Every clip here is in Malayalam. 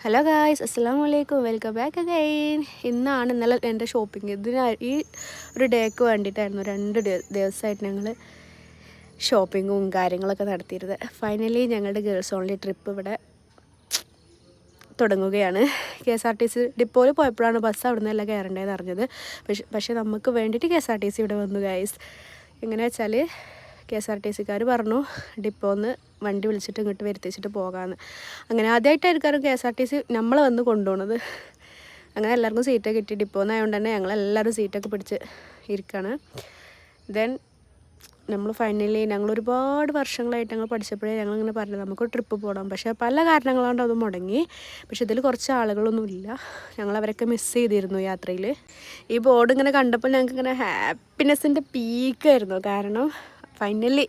ഹലോ ഗായ്സ്, അസ്സലാമു അലൈക്കും. Welcome back again. ഇന്നലെ എൻ്റെ ഷോപ്പിംഗ്. ഈ ഒരു ഡേക്ക് വേണ്ടിയിട്ടായിരുന്നു 2 ദിവസമായിട്ട് ഞങ്ങൾ ഷോപ്പിങ്ങും കാര്യങ്ങളൊക്കെ നടത്തിയിരുന്നത്. ഫൈനലി ഞങ്ങളുടെ ഗേൾസ് ഓൺലി ട്രിപ്പ് ഇവിടെ തുടങ്ങുകയാണ്. KSRTC ഡിപ്പോയിൽ പോയപ്പോഴാണ് ബസ് അവിടെ നിന്നെല്ലാം കയറേണ്ടതെന്ന് അറിഞ്ഞത്. പക്ഷേ നമുക്ക് വേണ്ടിയിട്ട് KSRTC ഇവിടെ വന്നു ഗായ്സ്. എങ്ങനെ വെച്ചാൽ KSRTCക്കാർ പറഞ്ഞു ഡിപ്പോന്ന് വണ്ടി വിളിച്ചിട്ട് ഇങ്ങോട്ട് വരുത്തിച്ചിട്ട് പോകാമെന്ന്. അങ്ങനെ ആദ്യമായിട്ടായിരിക്കും KSRTC നമ്മളെ വന്ന് കൊണ്ടുപോകുന്നത്. അങ്ങനെ എല്ലാവർക്കും സീറ്റൊക്കെ കിട്ടി. ഡിപ്പോന്നായതുകൊണ്ട് തന്നെ ഞങ്ങളെല്ലാവരും സീറ്റൊക്കെ പിടിച്ച് ഇരിക്കുകയാണ്. ദെൻ നമ്മൾ ഫൈനലി ഒരുപാട് വർഷങ്ങളായിട്ട് ഞങ്ങൾ പഠിച്ചപ്പോഴേ ഞങ്ങളിങ്ങനെ പറഞ്ഞു നമുക്ക് ട്രിപ്പ് പോകണം. പക്ഷേ പല കാരണങ്ങളുകൊണ്ട് അത് മുടങ്ങി. പക്ഷേ ഇതിൽ കുറച്ച് ആളുകളൊന്നുമില്ല. ഞങ്ങളവരൊക്കെ മിസ് ചെയ്തിരുന്നു യാത്രയിൽ. ഈ ബോർഡ് ഇങ്ങനെ കണ്ടപ്പോൾ ഞങ്ങൾക്കിങ്ങനെ ഹാപ്പിനെസ്സിൻ്റെ പീക്കായിരുന്നു. കാരണം ഫൈനലി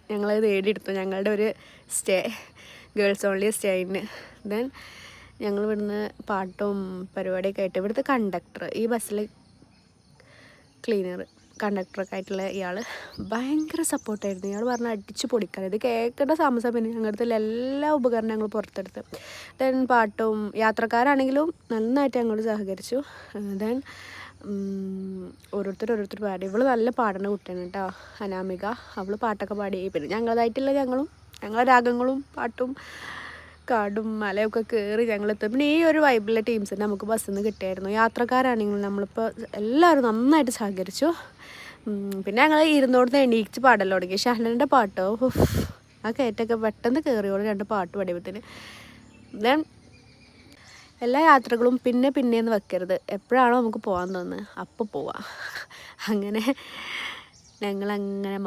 ഞങ്ങളത് നേടിയെടുത്തു, ഞങ്ങളുടെ ഒരു സ്റ്റേ, ഗേൾസ് ഓൺലി സ്റ്റേയിന്. ദെൻ ഞങ്ങൾ ഇവിടുന്ന് പാട്ടും പരിപാടിയൊക്കെ ആയിട്ട് ഇവിടുത്തെ കണ്ടക്ടർ, ഈ ബസ്സിൽ കണ്ടക്ടറൊക്കെ ആയിട്ടുള്ള ഇയാൾ ഭയങ്കര സപ്പോർട്ടായിരുന്നു. ഇയാൾ പറഞ്ഞാൽ അടിച്ച് പൊളിക്കാൻ. ഇത് കേൾക്കേണ്ട താമസം പിന്നെ ഞങ്ങളുടെ എല്ലാ ഉപകരണം ഞങ്ങൾ പുറത്തെടുത്ത്. ദെൻ പാട്ടും യാത്രക്കാരാണെങ്കിലും നന്നായിട്ട് ഞങ്ങൾ സഹകരിച്ചു. ദെൻ ഓരോരുത്തർ പാടി. ഇവൾ നല്ല പാടുന്ന കുട്ടിയാണ് കേട്ടോ, അനാമിക. അവൾ പാട്ടൊക്കെ പാടി. പിന്നെ ഞങ്ങളതായിട്ടുള്ള ഞങ്ങളെ രാഗങ്ങളും പാട്ടും കാടും മലയൊക്കെ കയറി ഞങ്ങളെത്തും. പിന്നെ ഈ ഒരു വൈബിലെ ടീംസിന് നമുക്ക് ബസ്സിൽ നിന്ന് കിട്ടിയായിരുന്നു. യാത്രക്കാരാണെങ്കിലും നമ്മളിപ്പോൾ എല്ലാവരും നന്നായിട്ട് സഹകരിച്ചു. പിന്നെ ഞങ്ങൾ ഇരുന്നോടത്ത് എണീച്ച് പാടല്ലോ തുടങ്ങി. ഷഹ്നൻ്റെ പാട്ടോ, ആ കയറ്റൊക്കെ പെട്ടെന്ന് കയറിയോളൂ 2 പാട്ട് പാടിയപ്പോഴത്തേന്. ദെൻ എല്ലാ യാത്രകളും പിന്നെയെന്ന് വെക്കരുത്. എപ്പോഴാണോ നമുക്ക് പോകാൻ തോന്നുന്നത് അപ്പോൾ പോവാം. അങ്ങനെ ഞങ്ങളങ്ങനെ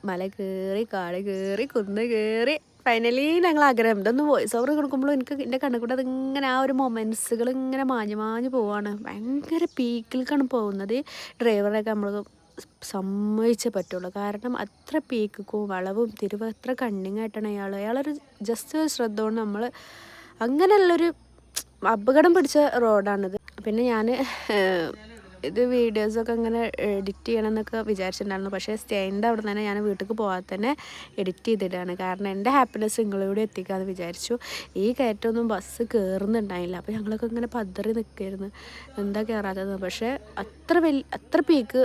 മല കയറി, കാട് കയറി, കുന്ന് കയറി. ഫൈനലി ഞങ്ങൾ ആഗ്രഹം ഇതൊന്ന് വോയിസ് ഓവർ കൊടുക്കുമ്പോഴും എൻ്റെ കണ്ണിൽ കൂടെ അതിങ്ങനെ ആ ഒരു മൊമെൻറ്റ്സുകൾ ഇങ്ങനെ മാഞ്ഞു പോവാണ്. ഭയങ്കര പീക്കിലേക്കാണ് പോകുന്നത്. ഡ്രൈവറൊക്കെ നമ്മൾ സമ്മതിച്ചേ പറ്റുള്ളൂ. കാരണം അത്ര പീക്കും വളവും തിരിവും അത്ര കണ്ണിങ്ങായിട്ടാണ് അയാളൊരു ജസ്റ്റ് ശ്രദ്ധ കൊണ്ട് നമ്മൾ അങ്ങനെയുള്ളൊരു അപകടം പിടിച്ച റോഡാണിത്. പിന്നെ ഞാൻ ഇത് വീഡിയോസൊക്കെ ഇങ്ങനെ എഡിറ്റ് ചെയ്യണമെന്നൊക്കെ വിചാരിച്ചിട്ടുണ്ടായിരുന്നു. പക്ഷേ സ്റ്റേൻ്റെ അവിടെ തന്നെ ഞാൻ വീട്ടിലേക്ക് പോകാതെ തന്നെ എഡിറ്റ് ചെയ്തിട്ടാണ്. കാരണം എൻ്റെ ഹാപ്പിനെസ് നിങ്ങളിലൂടെ എത്തിക്കാമെന്ന് വിചാരിച്ചു. ഈ കയറ്റമൊന്നും ബസ് കയറുന്നുണ്ടായില്ല. അപ്പോൾ ഞങ്ങളൊക്കെ ഇങ്ങനെ പതറി നിൽക്കുമായിരുന്നു, എന്താ കയറാത്തത്. പക്ഷേ അത്ര പീക്ക്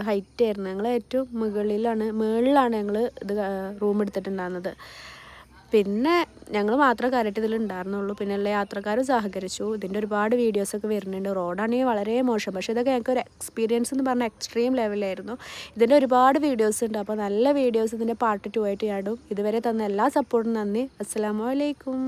ഹൈറ്റ് ആയിരുന്നു. ഞങ്ങൾ ഏറ്റവും മുകളിലാണ് ഞങ്ങൾ ഇത് റൂം എടുത്തിട്ടുണ്ടായിരുന്നത്. പിന്നെ ഞങ്ങൾ മാത്രമേ കാര്യമായിട്ട് ഇതിലുണ്ടായിരുന്നുള്ളൂ. പിന്നെ എല്ലാ യാത്രക്കാരും സഹകരിച്ചു. ഇതിൻ്റെ ഒരുപാട് വീഡിയോസൊക്കെ വരുന്നുണ്ട്. റോഡാണെങ്കിൽ വളരെ മോശം, പക്ഷേ ഇതൊക്കെ ഞങ്ങൾക്കൊരു എക്സ്പീരിയൻസ് എന്ന് പറഞ്ഞാൽ എക്സ്ട്രീം ലെവലായിരുന്നു. ഇതിൻ്റെ ഒരുപാട് വീഡിയോസ് ഉണ്ട്. അപ്പോൾ നല്ല വീഡിയോസ് ഇതിൻ്റെ പാർട്ട് 2 ആയിട്ട് ഞാടും. ഇതുവരെ തന്ന എല്ലാ സപ്പോർട്ടും നന്ദി. അസ്സലാമു അലൈക്കും.